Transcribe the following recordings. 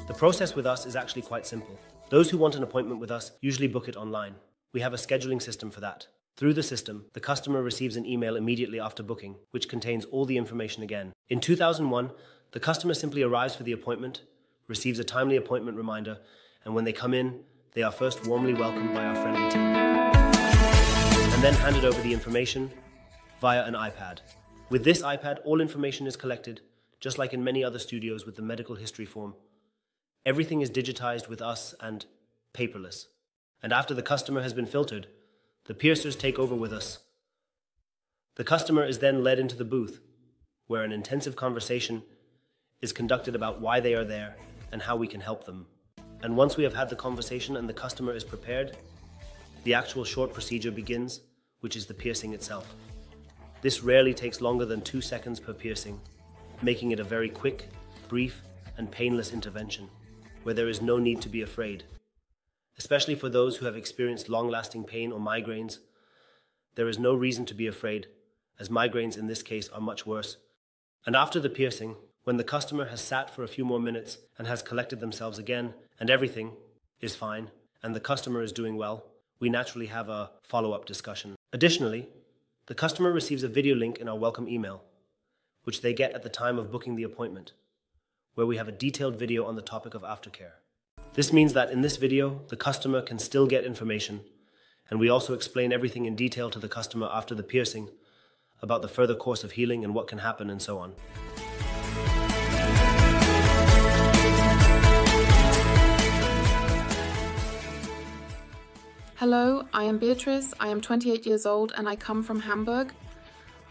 The process with us is actually quite simple. Those who want an appointment with us usually book it online. We have a scheduling system for that. Through the system, the customer receives an email immediately after booking, which contains all the information again. In 2001, the customer simply arrives for the appointment, receives a timely appointment reminder, and when they come in, they are first warmly welcomed by our friendly team, and then handed over the information via an iPad. With this iPad, all information is collected, just like in many other studios with the medical history form. Everything is digitized with us and paperless. And after the customer has been filtered, the piercers take over with us. The customer is then led into the booth, where an intensive conversation is conducted about why they are there and how we can help them. And once we have had the conversation and the customer is prepared, the actual short procedure begins, which is the piercing itself. This rarely takes longer than 2 seconds per piercing, making it a very quick, brief, and painless intervention, where there is no need to be afraid. Especially for those who have experienced long-lasting pain or migraines, there is no reason to be afraid, as migraines in this case are much worse. And after the piercing, when the customer has sat for a few more minutes and has collected themselves again, and everything is fine, and the customer is doing well, we naturally have a follow-up discussion. Additionally, the customer receives a video link in our welcome email, which they get at the time of booking the appointment, where we have a detailed video on the topic of aftercare. This means that in this video, the customer can still get information, and we also explain everything in detail to the customer after the piercing about the further course of healing and what can happen and so on. Hello, I am Beatrice, I am 28 years old and I come from Hamburg.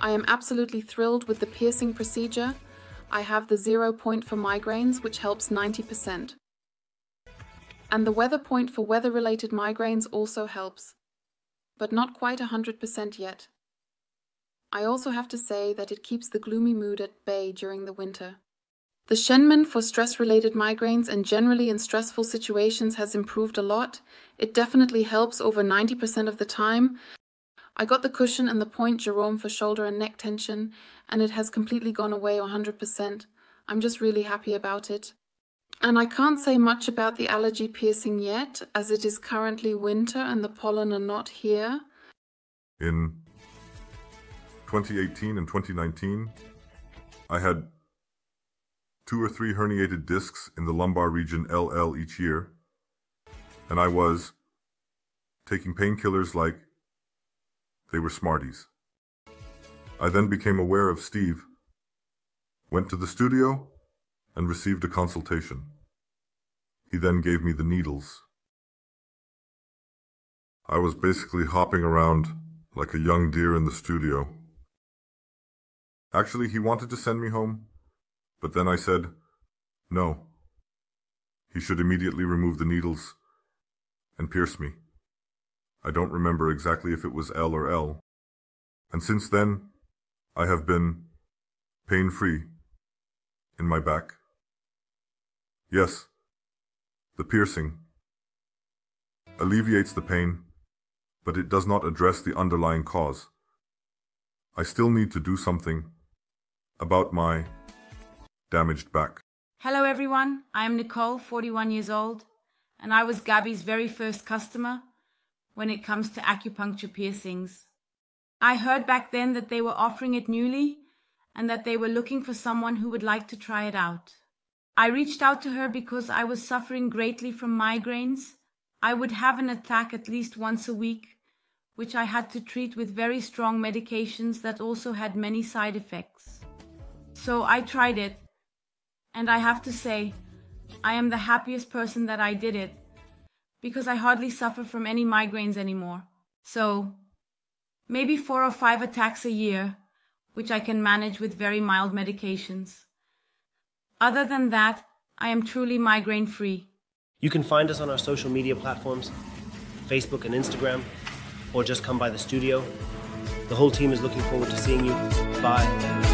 I am absolutely thrilled with the piercing procedure. I have the 0 point for migraines, which helps 90%. And the weather point for weather-related migraines also helps, but not quite 100% yet. I also have to say that it keeps the gloomy mood at bay during the winter. The Shenmen for stress-related migraines and generally in stressful situations has improved a lot. It definitely helps over 90% of the time. I got the cushion and the point Jerome for shoulder and neck tension, and it has completely gone away 100%. I'm just really happy about it. And I can't say much about the allergy piercing yet, as it is currently winter and the pollen are not here. In 2018 and 2019, I had 2 or 3 herniated discs in the lumbar region LL each year, and I was taking painkillers like they were Smarties. I then became aware of Steve, went to the studio, and received a consultation. He then gave me the needles. I was basically hopping around like a young deer in the studio. Actually, he wanted to send me home, but then I said, no. He should immediately remove the needles and pierce me. I don't remember exactly if it was L or L. And since then, I have been pain-free in my back. Yes, the piercing alleviates the pain, but it does not address the underlying cause. I still need to do something about my damaged back. Hello everyone, I am Nicole, 41 years old, and I was Gabby's very first customer when it comes to acupuncture piercings. I heard back then that they were offering it newly and that they were looking for someone who would like to try it out. I reached out to her because I was suffering greatly from migraines. I would have an attack at least once a week, which I had to treat with very strong medications that also had many side effects. So I tried it, and I have to say, I am the happiest person that I did it, because I hardly suffer from any migraines anymore. So, maybe 4 or 5 attacks a year, which I can manage with very mild medications. Other than that, I am truly migraine-free. You can find us on our social media platforms, Facebook and Instagram, or just come by the studio. The whole team is looking forward to seeing you. Bye.